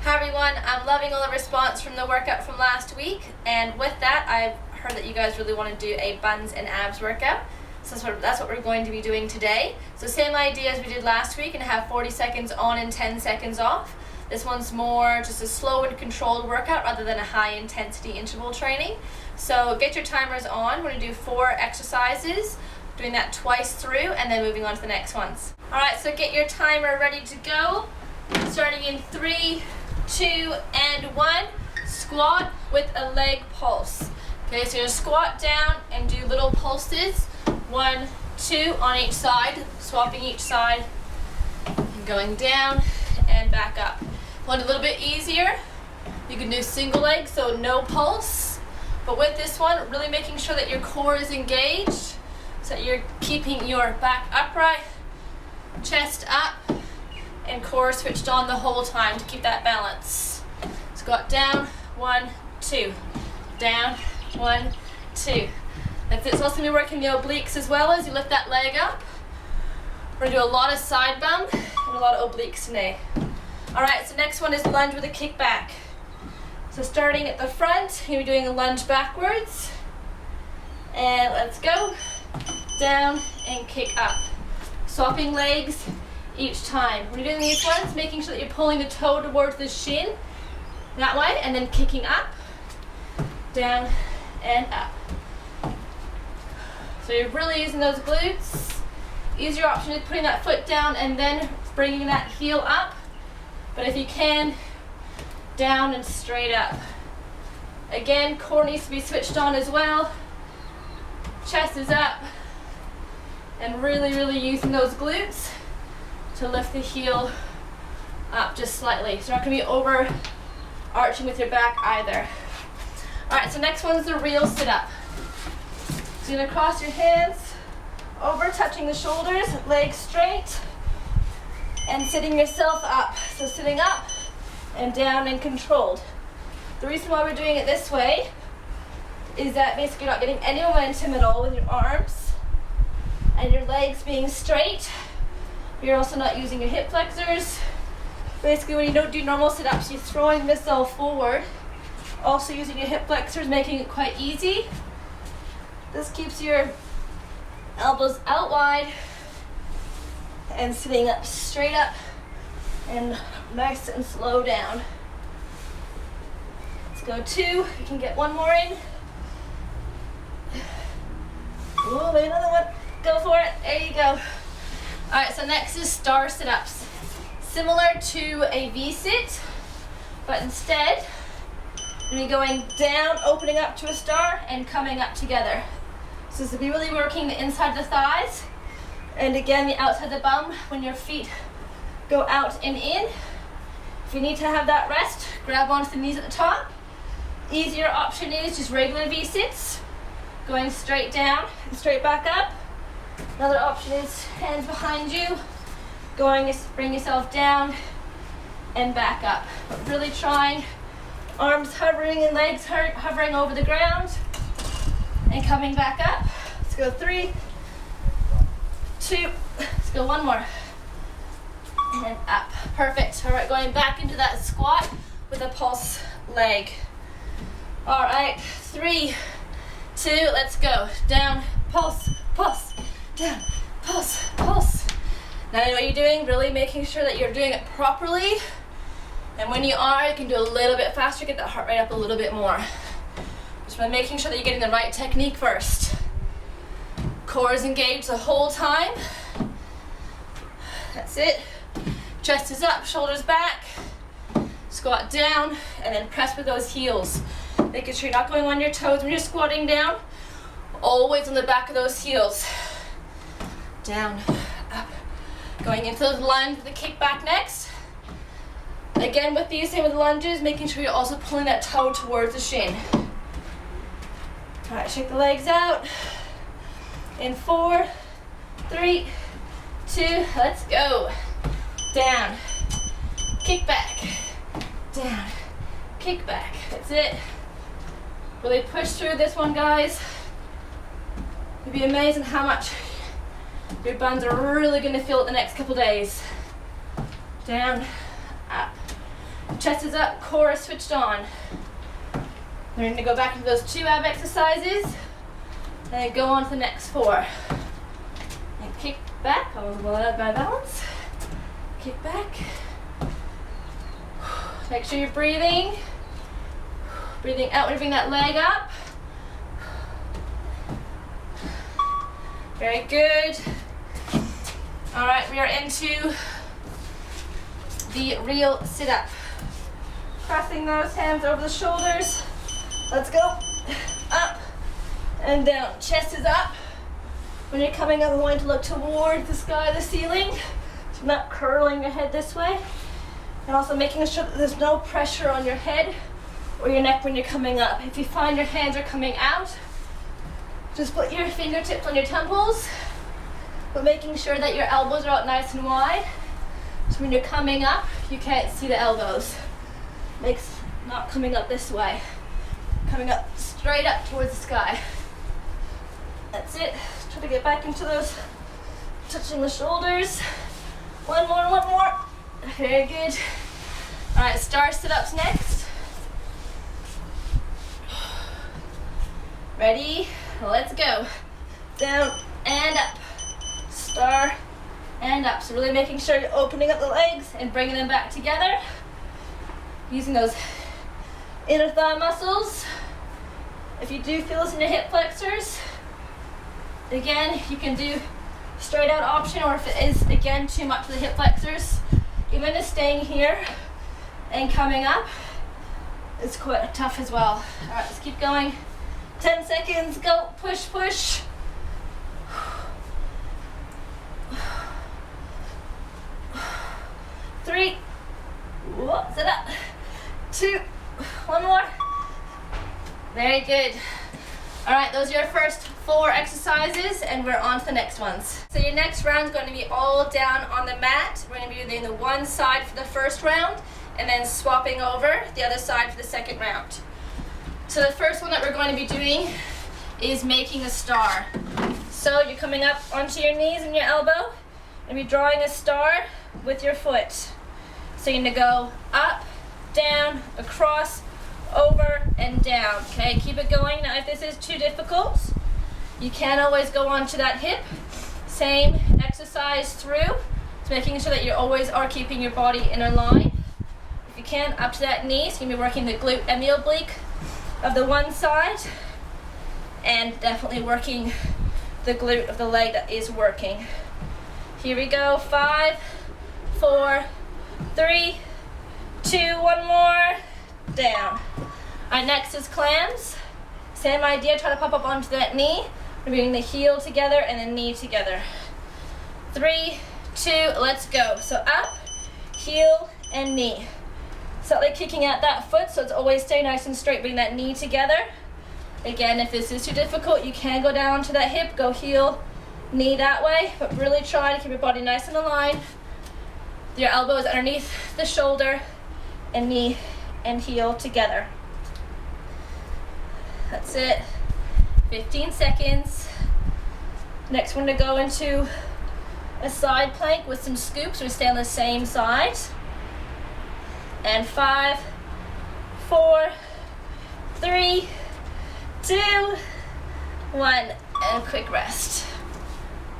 Hi everyone, I'm loving all the response from the workout from last week, and with that I've heard that you guys really want to do a buns and abs workout. So that's what we're going to be doing today. So same idea as we did last week, and have 40 seconds on and 10 seconds off. This one's more just a slow and controlled workout rather than a high intensity interval training. So get your timers on. We're going to do 4 exercises, doing that twice through and then moving on to the next ones. Alright, so get your timer ready to go. Starting in 3, 2, and 1. Squat with a leg pulse. Okay, so you're going to squat down and do little pulses. 1, 2 on each side, swapping each side, and going down and back up. Want it a little bit easier, you can do single leg, so no pulse. But with this one, really making sure that your core is engaged, so that you're keeping your back upright, chest up, and core switched on the whole time to keep that balance. Squat down, 1, 2, down, 1, 2. That's it. It's also going to be working the obliques as well as you lift that leg up. We're going to do a lot of side bump and a lot of obliques today. Alright, so next one is lunge with a kick back. So starting at the front, you're doing a lunge backwards. And let's go. Down and kick up. Swapping legs each time. When you're doing these ones, making sure that you're pulling the toe towards the shin. That way, and then kicking up. Down and up. So you're really using those glutes. Easier option is putting that foot down and then bringing that heel up. But if you can, down and straight up. Again, core needs to be switched on as well. Chest is up. And really using those glutes to lift the heel up just slightly. So you're not going to be overarching with your back either. Alright, so next one's the real sit-up. So you're going to cross your hands over, touching the shoulders, legs straight, and sitting yourself up. So sitting up and down and controlled. The reason why we're doing it this way is that basically you're not getting any momentum at all with your arms and your legs being straight. You're also not using your hip flexors. Basically when you don't do normal sit-ups, you're throwing this all forward. Also using your hip flexors, making it quite easy. This keeps your elbows out wide and sitting up straight up and nice and slow down. Let's go 2. You can get one more in. Oh, maybe another one. Go for it. There you go. Alright, so next is star sit-ups. Similar to a V-sit, but instead you're going down, opening up to a star, and coming up together. So this will be really working the inside of the thighs, and again the outside of the bum when your feet go out and in. If you need to have that rest, grab onto the knees at the top. Easier option is just regular V-sits, going straight down and straight back up. Another option is hands behind you, bring yourself down and back up. But really trying, arms hovering and legs hovering over the ground and coming back up. Let's go 3, 2, let's go one more. And up. Perfect. Alright, going back into that squat with a pulse leg. Alright, 3, 2, let's go. Down, pulse, pulse, down, pulse, pulse. Now you know what you're doing, really making sure that you're doing it properly. And when you are, you can do a little bit faster, get that heart rate up a little bit more. Just by making sure that you're getting the right technique first. Core is engaged the whole time. That's it. Chest is up, shoulders back. Squat down, and then press with those heels. Making sure you're not going on your toes when you're squatting down. Always on the back of those heels. Down, up. Going into those lunge with the kick back next. Again with these, same with the lunges, making sure you're also pulling that toe towards the shin. Alright, shake the legs out. In 4, 3, 2, let's go. Down, kick back, down, kick back. That's it. Really push through this one, guys. You'll be amazed at how much your buns are really going to feel it the next couple days. Down, up, Chest is up, core is switched on. We're going to go back into those 2 ab exercises and go on to the next 4. And kick back, I was well out of my balance. Kick back. Make sure you're breathing. Breathing out, moving that leg up. Very good. All right, we are into the real sit-up. Crossing those hands over the shoulders. Let's go. Up and down. Chest is up. When you're coming up, I want you to look toward the sky, the ceiling. So not curling your head this way. And also making sure that there's no pressure on your head or your neck when you're coming up. If you find your hands are coming out, just put your fingertips on your temples, but making sure that your elbows are out nice and wide. So when you're coming up, you can't see the elbows. Makes not coming up this way. Coming up straight up towards the sky. That's it. Try to get back into those, touching the shoulders. One more. Very good. All right, star sit-ups next. Ready? Let's go. Down and up. Star and up. So really making sure you're opening up the legs and bringing them back together. Using those inner thigh muscles. If you do feel this in your hip flexors, again, you can do straight out option, or if it is, again, too much for the hip flexors, even just staying here and coming up is quite tough as well. All right, let's keep going. 10 seconds, go, push. 3, sit up. 2, one more. Very good. All right, those are your first 4 exercises, and we're on to the next ones. So your next round is going to be all down on the mat. We're going to be doing the one side for the first round, and then swapping over the other side for the second round. So the first one that we're going to be doing is making a star. So you're coming up onto your knees and your elbow, and you're drawing a star with your foot. So you're going to go up, down, across, over, and down. Okay, keep it going. Now if this is too difficult, you can always go onto that hip. Same exercise through. So making sure that you always are keeping your body in a line. If you can, up to that knee. So you're going to be working the glute and the oblique of the one side, and definitely working the glute of the leg that is working. Here we go. 5, 4, 3, 2, one more. Down. All right, next is clams. Same idea, try to pop up onto that knee. We're bringing the heel together and the knee together. 3, 2, let's go. So up, heel, and knee. Slightly kicking out that foot, so it's always stay nice and straight, bring that knee together. Again, if this is too difficult, you can go down to that hip, go heel, knee that way, but really try to keep your body nice and aligned. Your elbows underneath the shoulder, and knee and heel together. That's it. 15 seconds. Next one to go into a side plank with some scoops. We stay on the same side. And 5, 4, 3, 2, 1, and a quick rest.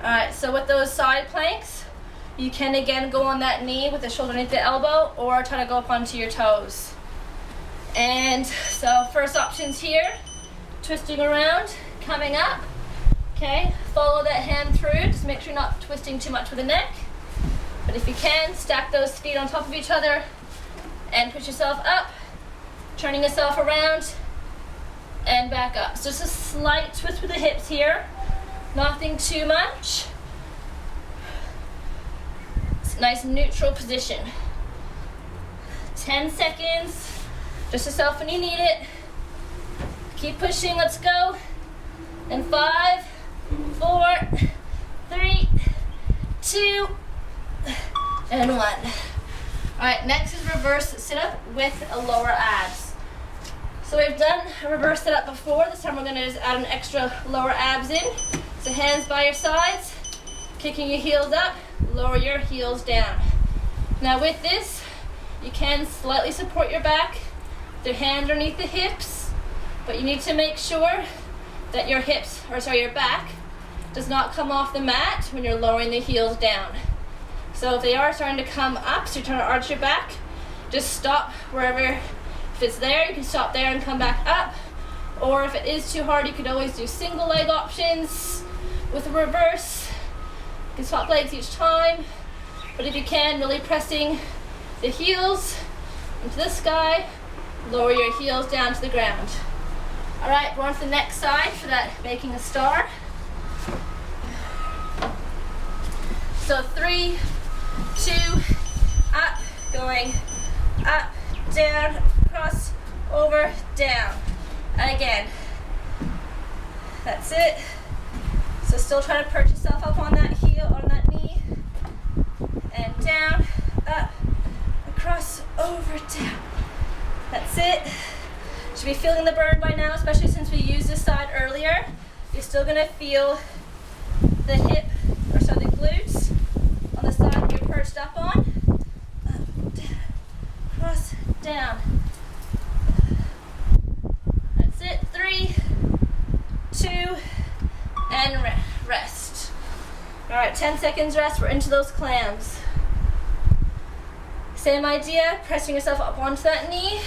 All right, so with those side planks, you can again go on that knee with the shoulder underneath the elbow, or try to go up onto your toes. And so first options here, twisting around, coming up. Okay, follow that hand through. Just make sure you're not twisting too much with the neck. But if you can, stack those feet on top of each other and push yourself up, turning yourself around and back up. So just a slight twist with the hips here, nothing too much. It's a nice neutral position. 10 seconds. Just yourself when you need it. Keep pushing, let's go. And 5, 4, 3, 2, and 1. All right, next is reverse sit-up with a lower abs. So we've done a reverse sit-up before. This time we're gonna just add an extra lower abs in. So hands by your sides, kicking your heels up, lower your heels down. Now with this, You can slightly support your back with your hand underneath the hips, but you need to make sure that your back does not come off the mat when you're lowering the heels down. So if they are starting to come up, so you're trying to arch your back, just stop wherever. If it's there, you can stop there and come back up. Or if it is too hard, you could always do single leg options with a reverse. You can swap legs each time. But if you can, really pressing the heels into the sky, lower your heels down to the ground. All right, we're on to the next side for that making a star. So 3, 2, up, going up, down, cross, over, down. And again, that's it. So still try to perch yourself up on that heel, on that knee, and down, up, across, over, down. That's it. Should be feeling the burn by now, especially since we used this side earlier. You're still gonna feel the hip, the glutes on the side that you're perched up on. Up, down, cross, down. That's it. 3, 2, and rest. All right, 10 seconds rest. We're into those clams. Same idea, pressing yourself up onto that knee.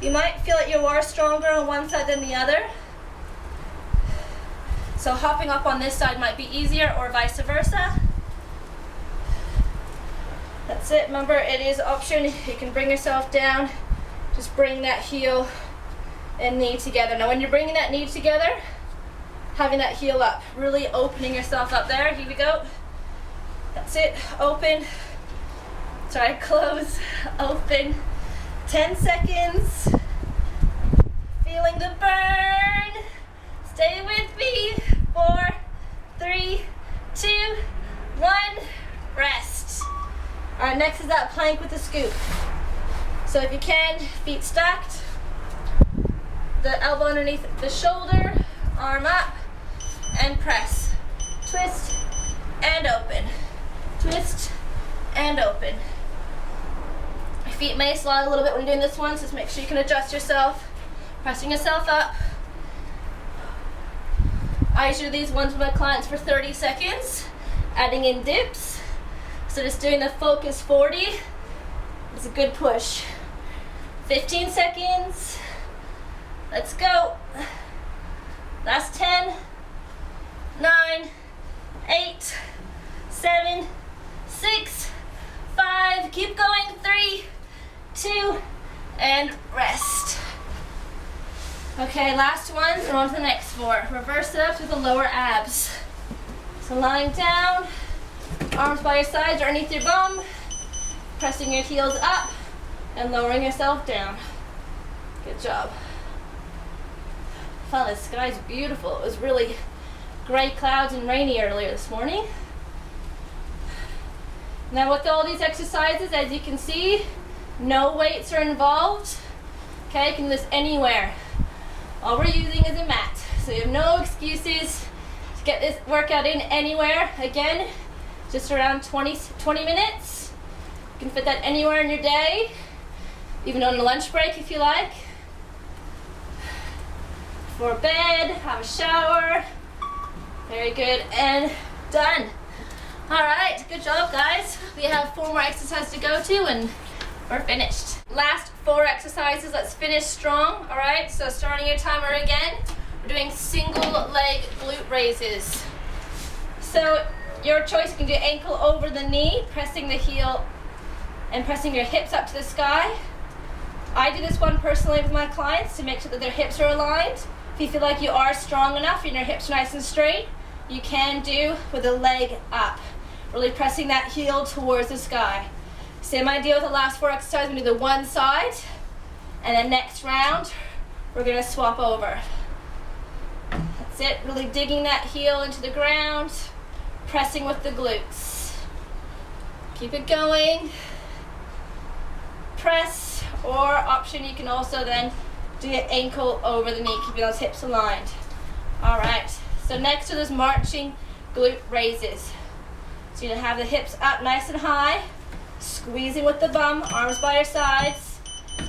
You might feel like you are stronger on one side than the other. So hopping up on this side might be easier, or vice versa. That's it. Remember, it is an option. You can bring yourself down. Just bring that heel and knee together. Now when you're bringing that knee together, having that heel up, really opening yourself up there. Here we go. That's it. Open. Sorry, close, open. 10 seconds. Feeling the burn. Stay with me. 4, 3, 2, 1. Rest. All right, next is that plank with the scoop. So if you can, feet stacked, the elbow underneath the shoulder, arm up, and press. Twist and open. Twist and open. Your feet may slide a little bit when you're doing this one, so just make sure you can adjust yourself. Pressing yourself up. I usually do these ones with my clients for 30 seconds, adding in dips. So just doing the focus 40 is a good push. 15 seconds. Let's go. Last 10, 9, 8, 7, 6, 5. Keep going. 3, 2, and rest. Okay, last one, and on to the next 4. Reverse it up to the lower abs. So lying down, arms by your sides or underneath your bum, pressing your heels up and lowering yourself down. Good job. Wow, the sky's beautiful. It was really gray clouds and rainy earlier this morning. Now with all these exercises, as you can see, no weights are involved. Okay, you can do this anywhere. All we're using is a mat. So you have no excuses to get this workout in anywhere. Again, just around 20 minutes. You can fit that anywhere in your day, even on a lunch break if you like. Before bed, have a shower. Very good, and done. All right, good job, guys. We have 4 more exercises to go to, and we're finished. Last 4 exercises. Let's finish strong. All right, so starting your timer again. We're doing single leg glute raises. So your choice, you can do ankle over the knee, pressing the heel and pressing your hips up to the sky. I do this one personally with my clients to make sure that their hips are aligned. If you feel like you are strong enough and your hips are nice and straight, you can do with a leg up, really pressing that heel towards the sky. Same idea with the last 4 exercises. We do the one side, and then next round, we're gonna swap over. That's it, really digging that heel into the ground, pressing with the glutes. Keep it going. Press, or option, you can also then do your ankle over the knee, keeping those hips aligned. All right, so next to those marching glute raises. So you have the hips up nice and high, Squeezing with the bum, arms by your sides,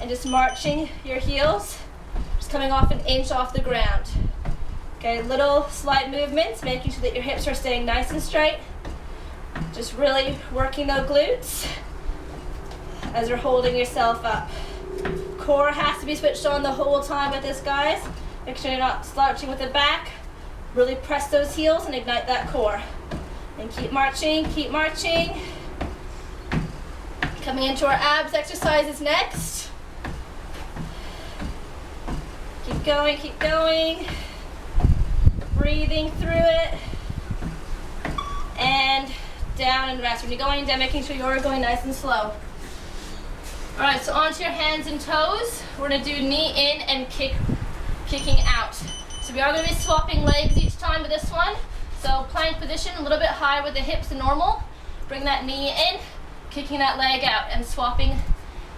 and just marching your heels, just coming off an inch off the ground. Okay, little slight movements, making sure that your hips are staying nice and straight. Just really working those glutes as you're holding yourself up. Core has to be switched on the whole time with this, guys. Make sure you're not slouching with the back. Really press those heels and ignite that core. And keep marching, keep marching. Coming into our abs exercises next. Keep going, keep going. Breathing through it. And down and rest. When you're going down, making sure you're going nice and slow. All right, so onto your hands and toes. We're gonna do knee in and kicking out. So we are gonna be swapping legs each time with this one. So plank position, a little bit higher with the hips than normal. Bring that knee in, kicking that leg out and swapping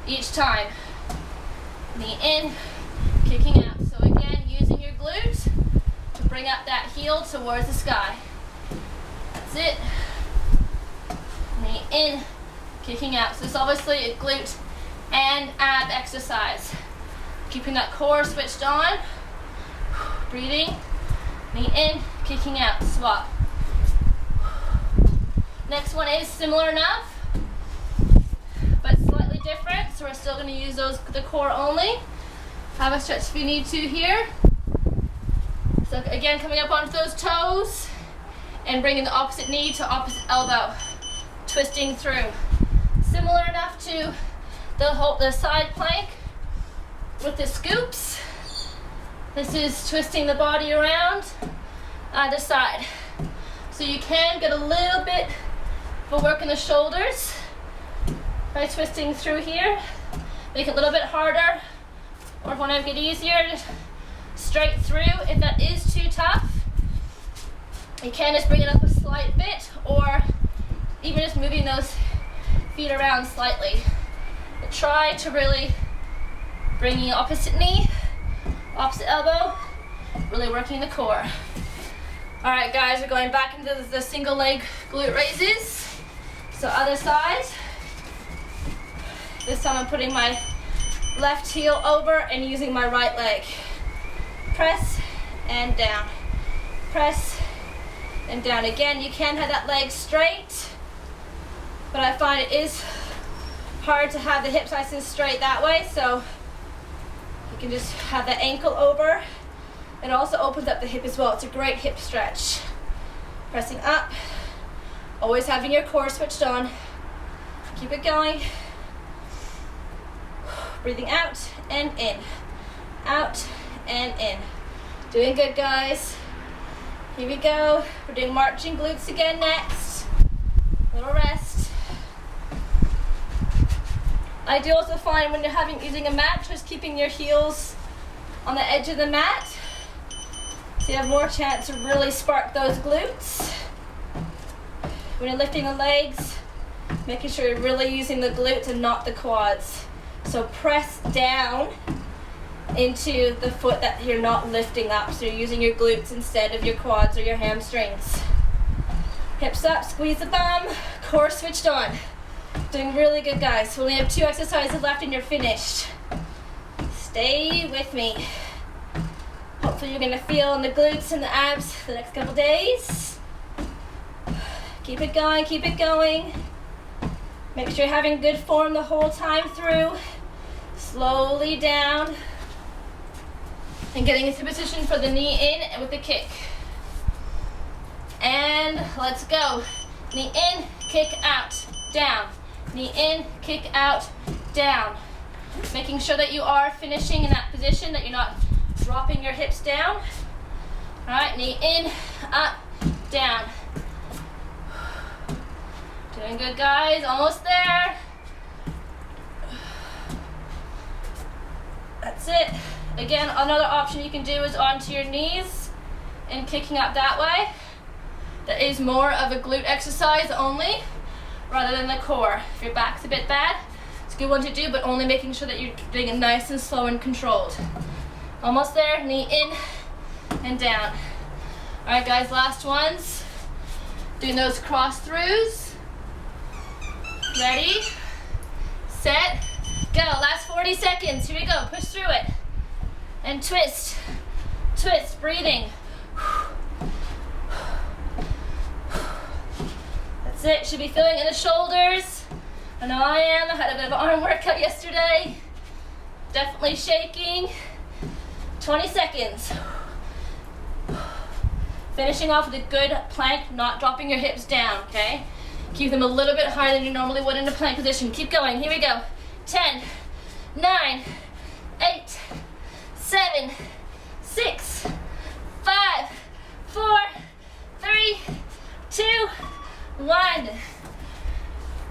each time. Knee in, kicking out. So again, using your glutes to bring up that heel towards the sky. That's it. Knee in, kicking out. So it's obviously a glute and ab exercise. Keeping that core switched on. Breathing. Knee in, kicking out. Swap. Next one is similar enough, but slightly different. So we're still going to use the core only. Have a stretch if you need to here. So again, coming up onto those toes and bringing the opposite knee to opposite elbow. Twisting through. Similar enough to the side plank with the scoops. This is twisting the body around either side. So you can get a little bit of a work in the shoulders by twisting through here. Make it a little bit harder, or if you want to make it easier, just straight through. If that is too tough, you can just bring it up a slight bit, or even just moving those feet around slightly. But try to really bring the opposite knee, opposite elbow, really working the core. All right, guys, we're going back into the single leg glute raises. So other side. This time I'm putting my left heel over and using my right leg. Press and down. Press and down. Again, you can have that leg straight, but I find it is hard to have the hips nice and straight that way, so you can just have the ankle over. It also opens up the hip as well. It's a great hip stretch. Pressing up, always having your core switched on. Keep it going. Breathing out and in, out and in. Doing good, guys. Here we go. We're doing marching glutes again next. Little rest. I do also find when you're using a mat, just keeping your heels on the edge of the mat, so you have more chance to really spark those glutes. When you're lifting the legs, making sure you're really using the glutes and not the quads. So press down into the foot that you're not lifting up, so you're using your glutes instead of your quads or your hamstrings. Hips up, squeeze the bum, core switched on. Doing really good, guys. We only have 2 exercises left and you're finished. Stay with me. Hopefully you're gonna feel in the glutes and the abs the next couple days. Keep it going, keep it going. Make sure you're having good form the whole time through. Slowly down. And getting into position for the knee in and with the kick. And let's go. Knee in, kick out, down. Knee in, kick out, down. Making sure that you are finishing in that position, that you're not dropping your hips down. All right, knee in, up, down. Doing good, guys, almost there. That's it. Again, another option you can do is onto your knees and kicking up that way. That is more of a glute exercise only, rather than the core. If your back's a bit bad, it's a good one to do, but only making sure that you're doing it nice and slow and controlled. Almost there, knee in and down. All right, guys, last ones. Doing those cross throughs. Ready? set, go. Last 40 seconds. Here we go. Push through it. And twist. Twist. Breathing. That's it. Should be feeling in the shoulders. I know I am. I had a bit of an arm workout yesterday. Definitely shaking. 20 seconds. Finishing off with a good plank, not dropping your hips down, okay? Keep them a little bit higher than you normally would in a plank position. Keep going. Here we go. 10, 9, 8, 7, 6, 5, 4, 3, 2, 1.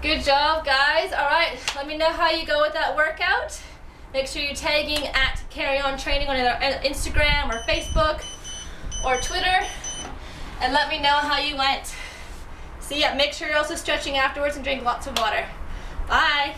Good job, guys. All right, let me know how you go with that workout. Make sure you're tagging at Kari on Training on either Instagram or Facebook or Twitter, and let me know how you went. See ya. Make sure you're also stretching afterwards and drink lots of water. Bye.